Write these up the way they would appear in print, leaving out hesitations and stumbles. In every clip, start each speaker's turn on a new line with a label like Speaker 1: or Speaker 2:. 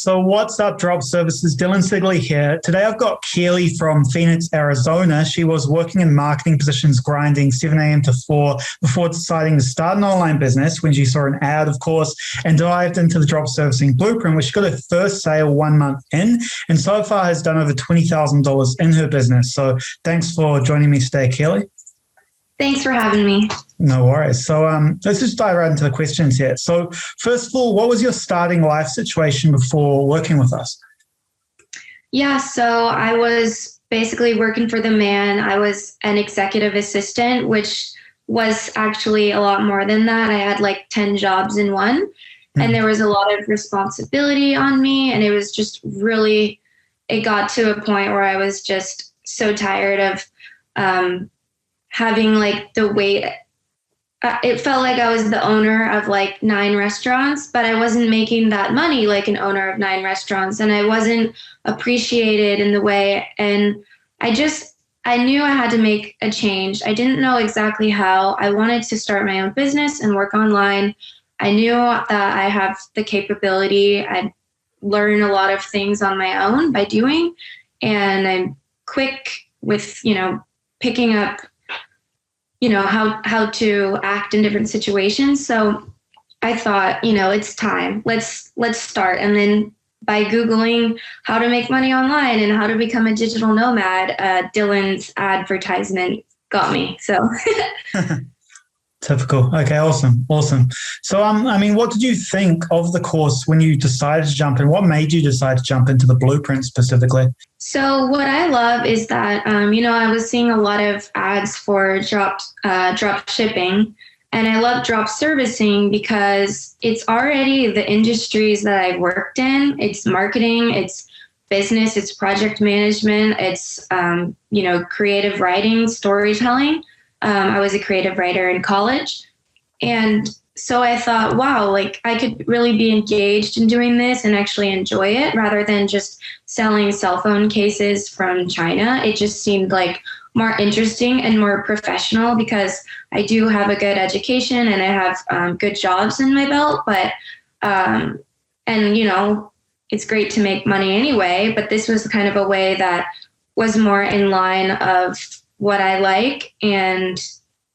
Speaker 1: So what's up, Drop Services? Dylan Sigley here. Today I've got Keely from Phoenix, Arizona. She was working in marketing positions, grinding 7 a.m. to 4 before deciding to start an online business when she saw an ad, of course, and dived into the drop servicing blueprint, where she got her first sale 1 month in, and so far has done over $20,000 in her business. So thanks for joining me today, Keely.
Speaker 2: Thanks for having me.
Speaker 1: No worries. So let's just dive right into the questions here. So first of all, what was your starting life situation before working with us?
Speaker 2: Yeah, so I was basically working for the man. I was an executive assistant, which was actually a lot more than that. I had like 10 jobs in one, and there was a lot of responsibility on me. And it was just really, it got to a point where I was just so tired of having like the weight. It felt like I was the owner of like 9 restaurants, but I wasn't making that money like an owner of 9 restaurants, and I wasn't appreciated in the way. And I knew I had to make a change. I didn't know exactly how. I wanted to start my own business and work online. I knew that I have the capability. I'd learn a lot of things on my own by doing, and I'm quick with, picking up how to act in different situations. So I thought, it's time. Let's start. And then by Googling how to make money online and how to become a digital nomad, Dylan's advertisement got me. So
Speaker 1: Typical. Okay, awesome. So, what did you think of the course when you decided to jump in? What made you decide to jump into the blueprint specifically?
Speaker 2: So what I love is that, I was seeing a lot of ads for drop shipping, and I love drop servicing because it's already the industries that I worked in. It's marketing, it's business, it's project management, it's, creative writing, storytelling. I was a creative writer in college. And so I thought, wow, like I could really be engaged in doing this and actually enjoy it rather than just selling cell phone cases from China. It just seemed like more interesting and more professional because I do have a good education and I have good jobs in my belt, but, it's great to make money anyway, but this was kind of a way that was more in line of what I like. And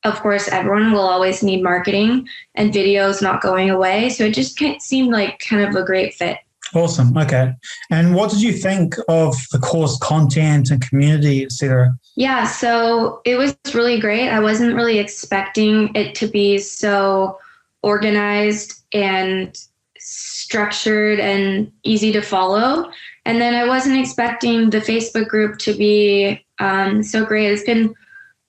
Speaker 2: of course, everyone will always need marketing, and videos not going away. So it just seemed like kind of a great fit.
Speaker 1: Awesome. Okay. And what did you think of the course content and community, etc.?
Speaker 2: Yeah, so it was really great. I wasn't really expecting it to be so organized and structured and easy to follow. And then I wasn't expecting the Facebook group to be so great.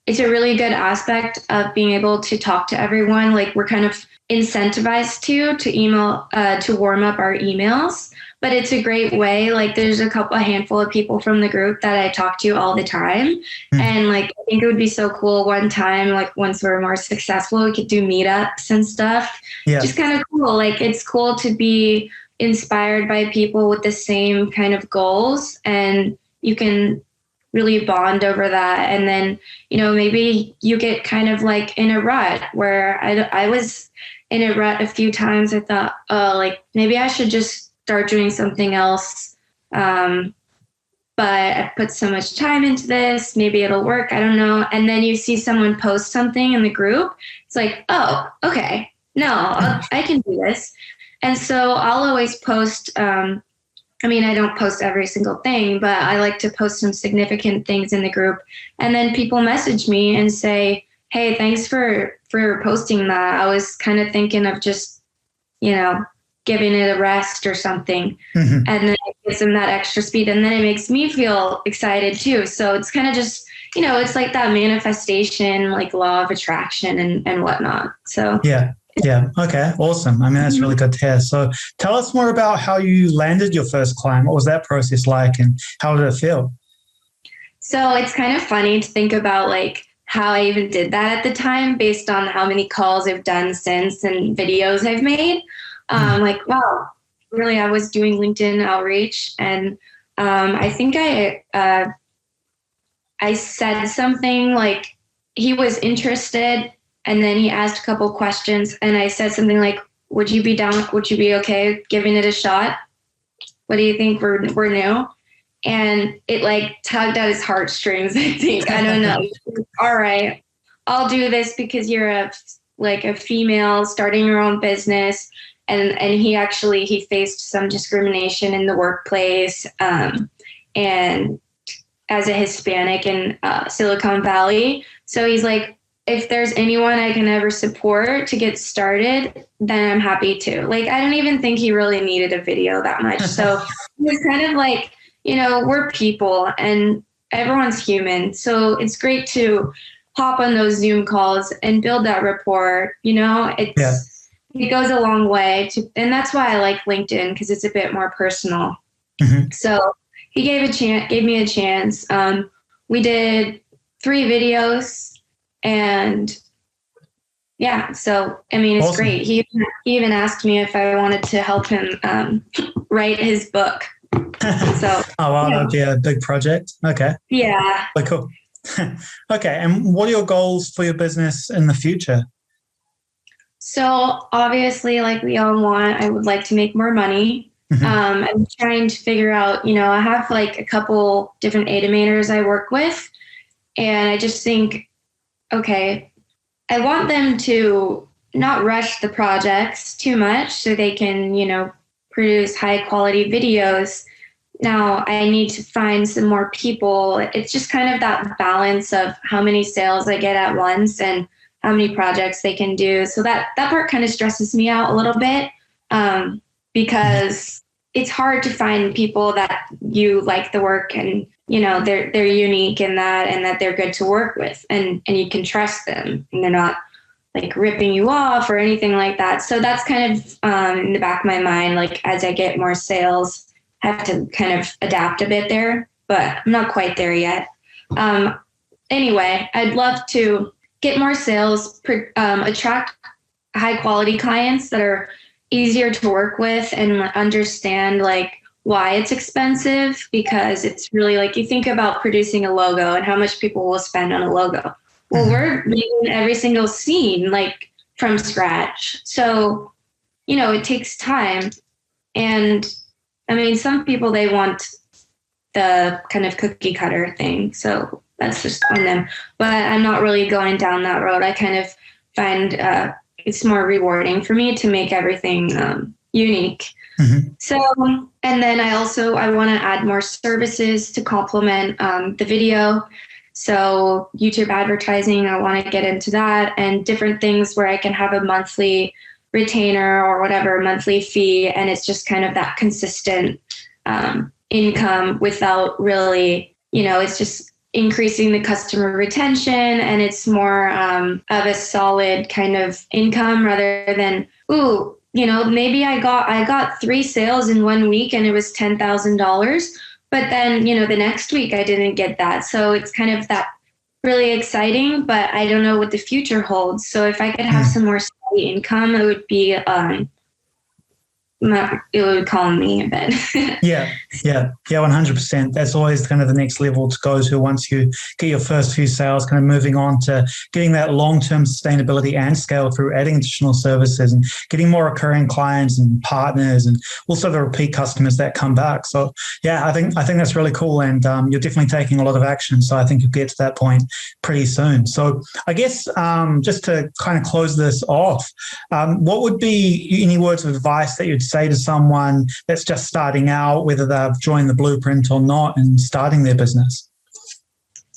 Speaker 2: It's a really good aspect of being able to talk to everyone. Like we're kind of incentivized to email, to warm up our emails, but it's a great way. Like there's a handful of people from the group that I talk to all the time. And like, I think it would be so cool one time, like once we're more successful, we could do meetups and stuff. Yeah. Just kind of cool. Like it's cool to be inspired by people with the same kind of goals, and you can really bond over that. And then, maybe you get kind of like in a rut where I was in a rut a few times. I thought, maybe I should just start doing something else. But I put so much time into this, maybe it'll work. I don't know. And then you see someone post something in the group. It's like, oh, okay, no, I can do this. And so I'll always post, I don't post every single thing, but I like to post some significant things in the group. And then people message me and say, hey, thanks for posting that. I was kind of thinking of just, giving it a rest or something. And then it gives them that extra speed. And then it makes me feel excited too. So it's kind of just, it's like that manifestation, like law of attraction and whatnot. So
Speaker 1: yeah. Okay. Awesome. That's really good to hear. So tell us more about how you landed your first client. What was that process like and how did it feel?
Speaker 2: So it's kind of funny to think about like how I even did that at the time based on how many calls I've done since and videos I've made. Like, wow, really, I was doing LinkedIn outreach, and I think I said something like he was interested. And then he asked a couple questions, and I said something like, would you be okay giving it a shot? What do you think? We're new. And it like tugged at his heartstrings, I think. I don't know. All right, I'll do this because you're a female starting your own business. And he faced some discrimination in the workplace. And as a Hispanic in Silicon Valley. So he's like, if there's anyone I can ever support to get started, then I'm happy to. Like, I don't even think he really needed a video that much. So he was kind of like, we're people and everyone's human. So it's great to hop on those Zoom calls and build that rapport. It goes a long way and that's why I like LinkedIn, because it's a bit more personal. Mm-hmm. So he gave me a chance. We did 3 videos. And so, I mean, it's awesome. Great. He even asked me if I wanted to help him write his book. So,
Speaker 1: oh, wow, that'd be a big project. Okay.
Speaker 2: Yeah.
Speaker 1: Very cool. Okay. And what are your goals for your business in the future?
Speaker 2: So obviously, like we all want, I would like to make more money. Mm-hmm. I'm trying to figure out, I have like a couple different animators I work with, and I just think, okay, I want them to not rush the projects too much so they can, produce high quality videos. Now I need to find some more people. It's just kind of that balance of how many sales I get at once and how many projects they can do. So that part kind of stresses me out a little bit, because it's hard to find people that you like the work and they're unique in that, and that they're good to work with, and you can trust them, and they're not like ripping you off or anything like that. So that's kind of in the back of my mind. Like as I get more sales, I have to kind of adapt a bit there, but I'm not quite there yet. Anyway, I'd love to get more sales, attract high quality clients that are easier to work with and understand like why it's expensive, because it's really like you think about producing a logo and how much people will spend on a logo. Well, we're making every single scene like from scratch. So, it takes time. And I mean, some people, they want the kind of cookie cutter thing. So that's just on them. But I'm not really going down that road. I kind of find it's more rewarding for me to make everything unique. Mm-hmm. So, and then I want to add more services to complement the video. So YouTube advertising, I want to get into that, and different things where I can have a monthly retainer or whatever monthly fee. And it's just kind of that consistent income without really, it's just increasing the customer retention, and it's more of a solid kind of income rather than, maybe I got 3 sales in 1 week and it was $10,000, but then, the next week I didn't get that. So it's kind of that really exciting, but I don't know what the future holds. So if I could have some more steady income, it would be, it would calm me a bit.
Speaker 1: Yeah, 100%. That's always kind of the next level to go to once you get your first few sales, kind of moving on to getting that long-term sustainability and scale through adding additional services and getting more recurring clients and partners, and also the repeat customers that come back. So yeah, I think that's really cool, and you're definitely taking a lot of action. So I think you'll get to that point pretty soon. So I guess just to kind of close this off, what would be any words of advice that you'd say to someone that's just starting out, whether they've joined the Blueprint or not, and starting their business?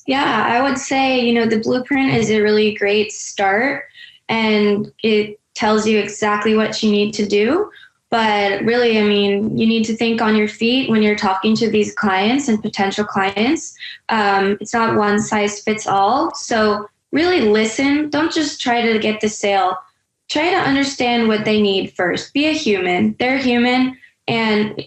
Speaker 2: Yeah, I would say, the Blueprint is a really great start, and it tells you exactly what you need to do. But really, I mean, you need to think on your feet when you're talking to these clients and potential clients. It's not one size fits all. So really listen. Don't just try to get the sale. Try to understand what they need first. Be a human. They're human, and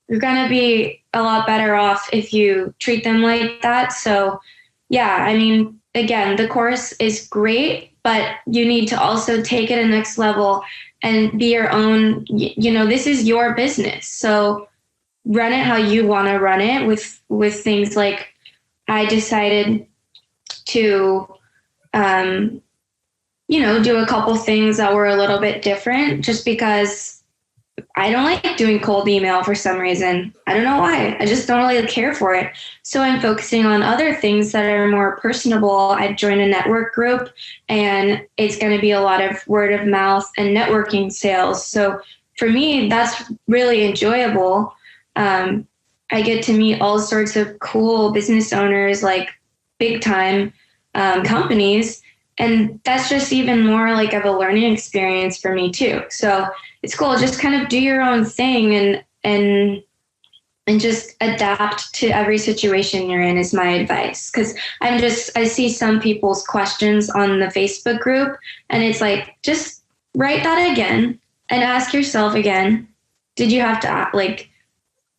Speaker 2: you're going to be a lot better off if you treat them like that. So yeah, I mean, again, the course is great, but you need to also take it to the next level and be your own, this is your business. So run it how you want to run it with things like, I decided to, do a couple things that were a little bit different, just because I don't like doing cold email for some reason. I don't know why. I just don't really care for it. So I'm focusing on other things that are more personable. I joined a network group, and it's going to be a lot of word of mouth and networking sales. So for me, that's really enjoyable. I get to meet all sorts of cool business owners, like big time companies. And that's just even more like of a learning experience for me too. So it's cool. Just kind of do your own thing and just adapt to every situation you're in is my advice. Cause I see some people's questions on the Facebook group, and it's like, just write that again and ask yourself again, did you have to like,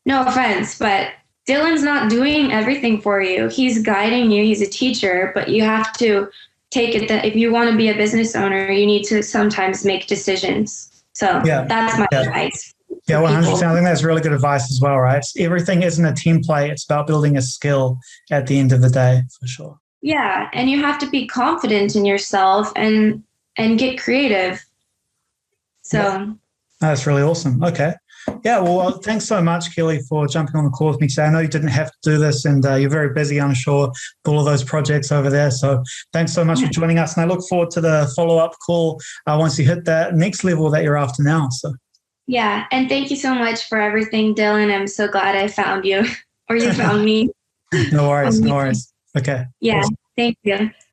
Speaker 2: no offense, but Dylan's not doing everything for you. He's guiding you. He's a teacher, but you have to take it that if you want to be a business owner, you need to sometimes make decisions. So that's my advice.
Speaker 1: Yeah, 100%. I think that's really good advice as well, right? Everything isn't a template. It's about building a skill at the end of the day, for sure.
Speaker 2: Yeah, and you have to be confident in yourself and get creative. So
Speaker 1: that's really awesome. Okay. Yeah, well, thanks so much, Kelly, for jumping on the call with me today. I know you didn't have to do this, and you're very busy, I'm sure, with all of those projects over there. So thanks so much for joining us, and I look forward to the follow-up call once you hit that next level that you're after now. So
Speaker 2: yeah, and thank you so much for everything, Dylan. I'm so glad I found you, or you found me.
Speaker 1: No worries. Okay.
Speaker 2: Yeah, awesome. Thank you.